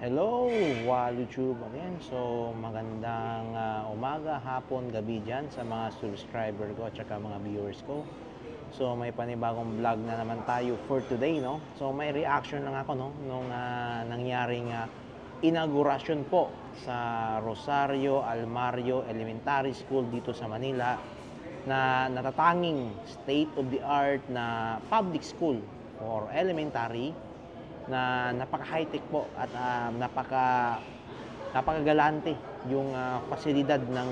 Hello, YouTube. Ayan. So, magandang umaga, hapon, gabi dyan sa mga subscriber ko at saka mga viewers ko. So, may panibagong vlog na naman tayo for today, no? So, may reaction lang ako, no? Nung nangyaring inaugurasyon po sa Rosario Almario Elementary School dito sa Manila na natatanging state-of-the-art na public school for elementary na napaka-high-tech po at napakagalante yung pasilidad ng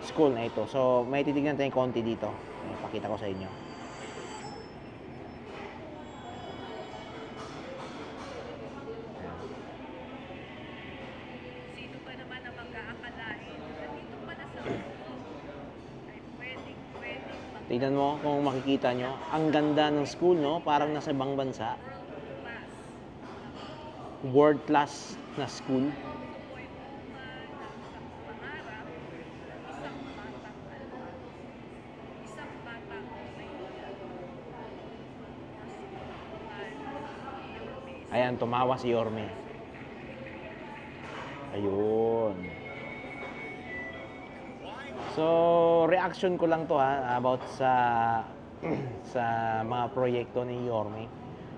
school na ito. So, may titignan tayong konti dito. Pakita ko sa inyo. Sino pa naman ang mag-aakalain na dito pala sa mundo ay pwedeng Tignan mo kung makikita nyo. Ang ganda ng school, no? Parang nasa ibang bansa. world World class class. na school. Ito po'y bunga ng isang pangarap, isang batang alma, isang batang may Ayan, tumawa si Yorme. Ayun. So, reaction ko lang to about sa sa mga proyekto ni Yorme,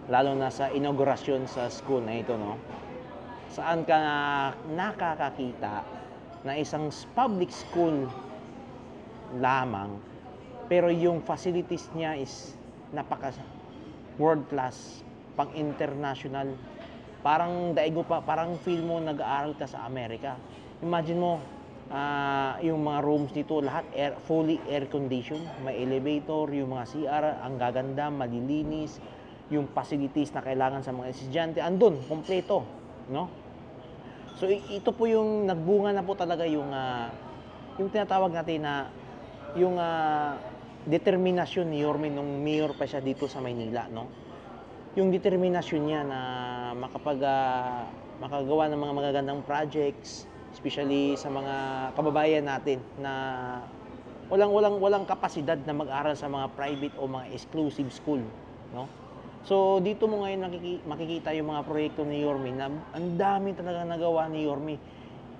lalo na sa inaugurasyon sa school na ito, no? Saan ka nakakakita na isang public school lamang pero yung facilities niya is napaka world class, pang international. Parang daig mo pa, parang feel mo nag-aaral ka sa Amerika. Imagine mo, yung mga rooms dito, lahat fully air conditioned, may elevator, yung mga CR, ang gaganda, malilinis, yung facilities na kailangan sa mga estudyante, andun, kompleto, no? So, ito po yung nagbunga na po talaga yung tinatawag natin na yung determinasyon ni Yorme nung mayor pa siya dito sa Maynila, no? Yung determinasyon niya na makagawa ng mga magagandang projects, especially sa mga kababayan natin na walang kapasidad na mag-aral sa mga private o mga exclusive school, no? So dito mo ngayon makikita yung mga proyekto ni Yorme na ang dami talaga nagawa ni Yorme.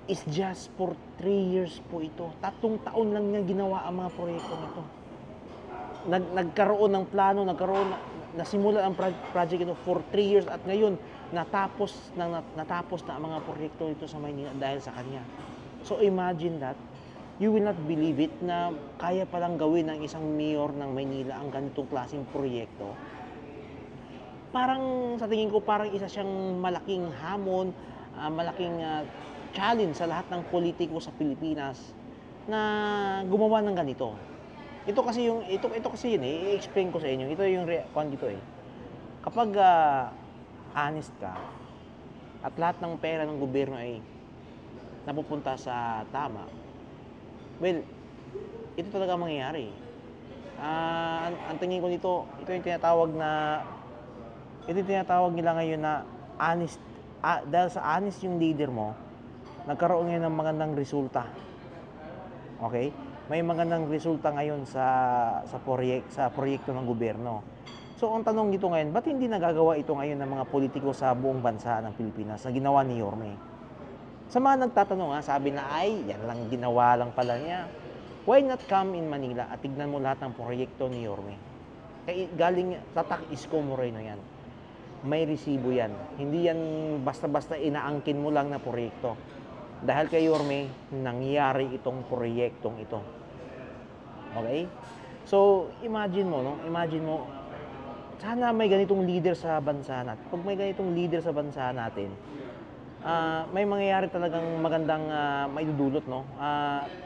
Is just for 3 years po ito. 3 taon lang niya ginawa ang mga proyekto nito. Nagkaroon ng plano, nasimula ang project ito for 3 years at ngayon natapos na ang mga proyekto nito sa Maynila dahil sa kanya. So imagine that. You will not believe it na kaya palang gawin ng isang mayor ng Maynila ang ganitong klaseng proyekto. Parang sa tingin ko parang isa siyang malaking hamon, malaking challenge sa lahat ng politiko sa Pilipinas na gumawa ng ganito. Ito kasi yun i-explain ko sa inyo. Ito yung dito eh. Kapag honest ka at lahat ng pera ng gobyerno ay napupunta sa tama, well, ito talaga mangyayari. Ang tingin ko dito, ito yung tinatawag nila ngayon na honest. Dahil sa honest yung leader mo, nagkaroon ngayon ng magandang resulta. Okay? May magandang resulta ngayon sa proyekto ng gobyerno. So, ang tanong dito ngayon, ba't hindi nagagawa ito ngayon ng mga politiko sa buong bansa ng Pilipinas na ginawa ni Yorme? Sa mga nagtatanong sabi na, ay, yan lang ginawa lang pala niya. Why not come in Manila at tignan mo lahat ng proyekto ni Yorme? Kaya galing, Tatak Isko Moreno yan. May resibo yan. Hindi yan basta-basta inaangkin mo lang na proyekto. Dahil kay Yorme, nangyari itong proyektong ito. Okay? So, imagine mo, no? Imagine mo, sana may ganitong leader sa bansa natin. Pag may ganitong leader sa bansa natin, may mangyayari talagang magandang maidudulot, no?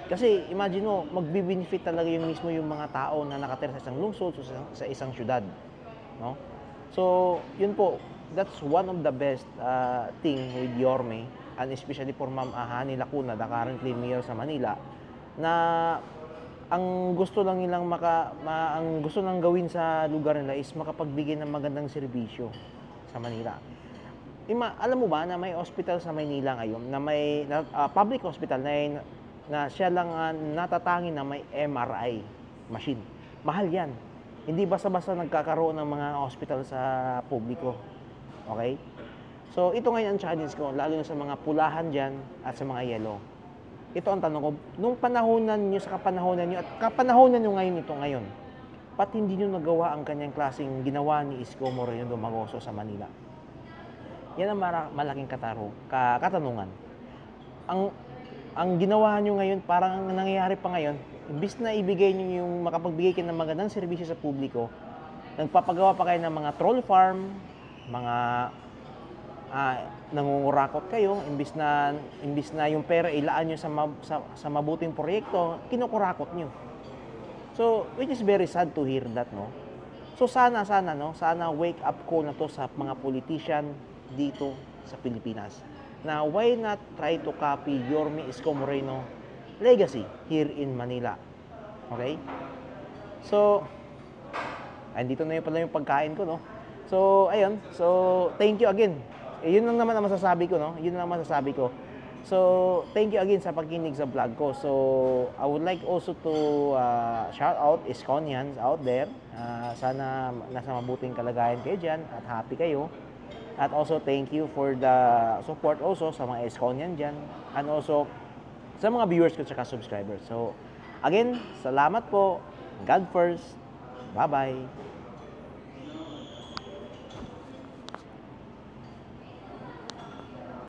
Kasi imagine mo, magbi-benefit talaga yung mismo yung mga tao na nakatira sa isang lungsod, sa isang syudad, no? So, yun po, that's one of the best thing with Yorme, and especially for Ma'am Hani Lacuna, the currently mayor sa Manila, na ang gusto lang nilang ang gusto lang gawin sa lugar nila is makapagbigay ng magandang serbisyo sa Manila. Alam mo ba na may hospital sa Maynila ngayon na may public hospital na siya lang natatangin na may MRI machine. Mahal 'yan. Hindi basta-basta nagkakaroon ng mga hospital sa publiko. Okay? So, ito ngayon ang challenge ko, lalo na sa mga pulahan dyan at sa mga yellow. Ito ang tanong ko, nung panahonan nyo, sa kapanahonan nyo, at kapanahonan nyo ngayon ito ngayon, ba't hindi nyo nagawa ang kanyang klaseng ginawa ni Isko Moreno Dumagoso sa Manila? Yan ang malaking katanungan. Ang ginawa nyo ngayon, parang ang nangyayari pa ngayon, imbis na ibigay nyo yung makapagbigay kayo ng magandang serbisyo sa publiko, nagpapagawa pa kayo ng mga troll farm, mga nangungurakot kayo, imbis na yung pera ilaan nyo sa mabuting proyekto, kinukurakot nyo. So, which is very sad to hear that, no? So, sana wake up call na to sa mga politician dito sa Pilipinas. Na why not try to copy Yorme Isko Moreno legacy here in Manila? Okay? So, andito na pala yung pagkain ko, no? So, ayun. So, thank you again. Yun lang naman ang masasabi ko, no? Yun lang ang masasabi ko. So, thank you again sa pagkinig sa vlog ko. So, I would like also to shout out Iskonians out there. Sana nasa mabuting kalagayan kayo dyan at happy kayo. At also, thank you for the support also sa mga Iskonian dyan. And also, sa mga viewers ko at subscribers. So, again, salamat po. God first. Bye-bye.